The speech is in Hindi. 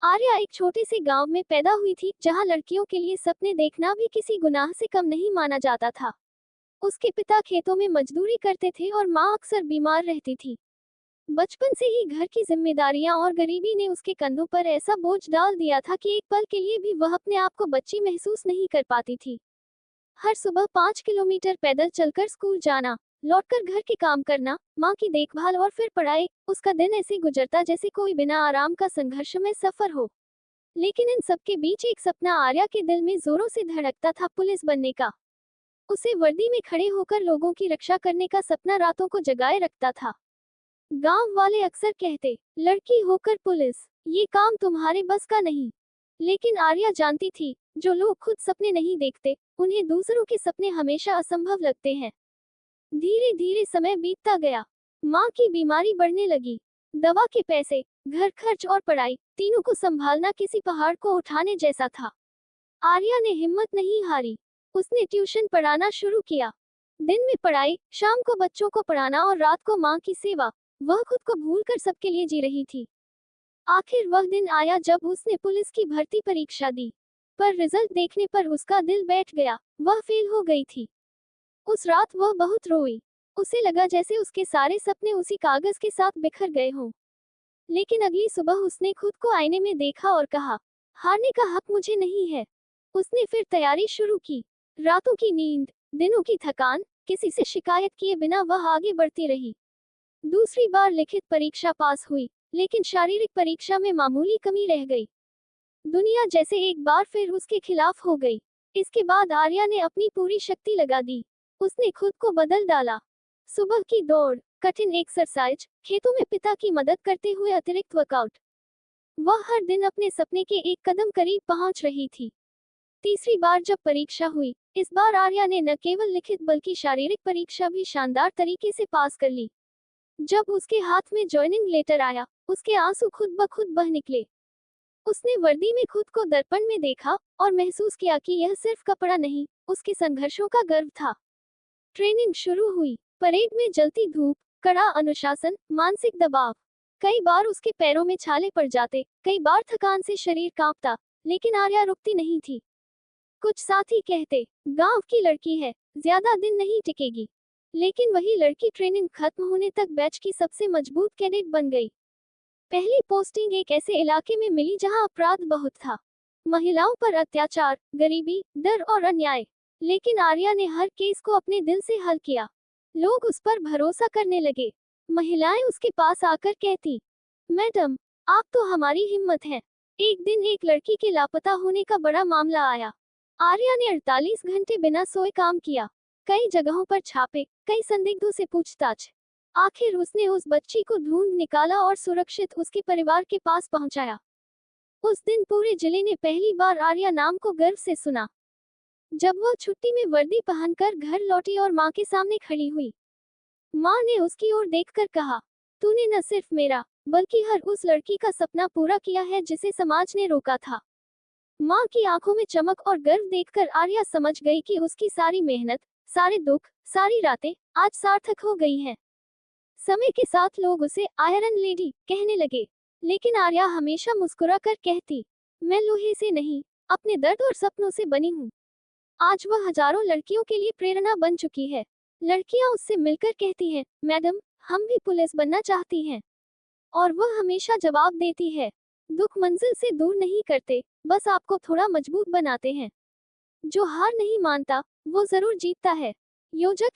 आर्या एक छोटे से गांव में पैदा हुई थी, जहां लड़कियों के लिए सपने देखना भी किसी गुनाह से कम नहीं माना जाता था। उसके पिता खेतों में मजदूरी करते थे और मां अक्सर बीमार रहती थी। बचपन से ही घर की जिम्मेदारियां और गरीबी ने उसके कंधों पर ऐसा बोझ डाल दिया था कि एक पल के लिए भी वह अपने आप को बच्ची महसूस नहीं कर पाती थी। हर सुबह 5 किलोमीटर पैदल चलकर स्कूल जाना, लौटकर घर के काम करना, माँ की देखभाल और फिर पढ़ाई। उसका दिन ऐसे गुजरता जैसे कोई बिना आराम का संघर्षमय सफर हो। लेकिन इन सब के बीच एक सपना आर्या के दिल में जोरों से धड़कता था, पुलिस बनने का। उसे वर्दी में खड़े होकर लोगों की रक्षा करने का सपना रातों को जगाए रखता था। गांव वाले अक्सर कहते, लड़की होकर पुलिस, ये काम तुम्हारे बस का नहीं। लेकिन आर्या जानती थी, जो लोग खुद सपने नहीं देखते, उन्हें दूसरों के सपने हमेशा असंभव लगते हैं। धीरे धीरे समय बीतता गया। माँ की बीमारी बढ़ने लगी। दवा के पैसे, घर खर्च और पढ़ाई, तीनों को संभालना किसी पहाड़ को उठाने जैसा था। आर्या ने हिम्मत नहीं हारी। उसने ट्यूशन पढ़ाना शुरू किया। दिन में पढ़ाई, शाम को बच्चों को पढ़ाना और रात को माँ की सेवा। वह खुद को भूलकर सबके लिए जी रही थी। आखिर वह दिन आया जब उसने पुलिस की भर्ती परीक्षा दी। पर रिजल्ट देखने पर उसका दिल बैठ गया। वह फेल हो गई थी। उस रात वह बहुत रोई। उसे लगा जैसे उसके सारे सपने उसी कागज के साथ बिखर गए हों। लेकिन अगली सुबह उसने खुद को आईने में देखा और कहा, हारने का हक मुझे नहीं है। उसने फिर तैयारी शुरू की। रातों की नींद, दिनों की थकान, किसी से शिकायत किए बिना वह आगे बढ़ती रही। दूसरी बार लिखित परीक्षा पास हुई, लेकिन शारीरिक परीक्षा में मामूली कमी रह गई। दुनिया जैसे एक बार फिर उसके खिलाफ हो गई। इसके बाद आर्या ने अपनी पूरी शक्ति लगा दी। उसने खुद को बदल डाला। सुबह की दौड़, कठिन एक्सरसाइज, खेतों में पिता की मदद करते हुए अतिरिक्त वर्कआउट। वह हर दिन अपने सपने के एक कदम करीब पहुंच रही थी। तीसरी बार जब परीक्षा हुई, इस बार आर्या ने न केवल लिखित बल्कि शारीरिक परीक्षा भी शानदार तरीके से पास कर ली। जब उसके हाथ में ज्वाइनिंग लेटर आया, उसके आंसू खुद ब खुद बह निकले। उसने वर्दी में खुद को दर्पण में देखा और महसूस किया कि यह सिर्फ कपड़ा नहीं, उसके संघर्षों का गर्व था। ट्रेनिंग शुरू हुई। परेड में जलती धूप, कड़ा अनुशासन, मानसिक दबाव। कई बार उसके पैरों में छाले पड़ जाते, कई बार थकान से शरीर कांपता, लेकिन आर्या रुकती नहीं थी। कुछ साथी कहते, गांव की लड़की है, ज्यादा दिन नहीं टिकेगी। लेकिन वही लड़की ट्रेनिंग खत्म होने तक बैच की सबसे मजबूत कैडेट बन गई। पहली पोस्टिंग एक ऐसे इलाके में मिली जहां अपराध बहुत था। महिलाओं पर अत्याचार, गरीबी, डर और अन्याय। लेकिन आर्या ने हर केस को अपने दिल से हल किया। लोग उस पर भरोसा करने लगे। महिलाएं उसके पास आकर कहती, मैडम, आप तो हमारी हिम्मत हैं। एक दिन एक लड़की के लापता होने का बड़ा मामला आया। आर्या ने 48 घंटे बिना सोए काम किया। कई जगहों पर छापे, कई संदिग्धों से पूछताछ। आखिर उसने उस बच्ची को ढूंढ निकाला और सुरक्षित उसके परिवार के पास पहुंचाया। उस दिन पूरे जिले ने पहली बार आर्या नाम को गर्व से सुना। जब वह छुट्टी में वर्दी पहनकर घर लौटी और मां के सामने खड़ी हुई, मां ने उसकी ओर देखकर कहा, तूने न सिर्फ मेरा, बल्कि हर उस लड़की का सपना पूरा किया है जिसे समाज ने रोका था। मां की आंखों में चमक और गर्व देखकर आर्या समझ गई कि उसकी सारी मेहनत, सारे दुख, सारी रातें आज सार्थक हो गई हैं। समय के साथ लोग उसे आयरन लेडी कहने लगे, लेकिन आर्या हमेशा मुस्कुरा कर कहती, मैं लोहे से नहीं, अपने दर्द और सपनों से बनी हूँ। आज वह हजारों लड़कियों के लिए प्रेरणा बन चुकी है। लड़कियां उससे मिलकर कहती हैं, मैडम, हम भी पुलिस बनना चाहती हैं। और वह हमेशा जवाब देती है, दुख मंजिल से दूर नहीं करते, बस आपको थोड़ा मजबूत बनाते हैं। जो हार नहीं मानता, वो जरूर जीतता है। योजक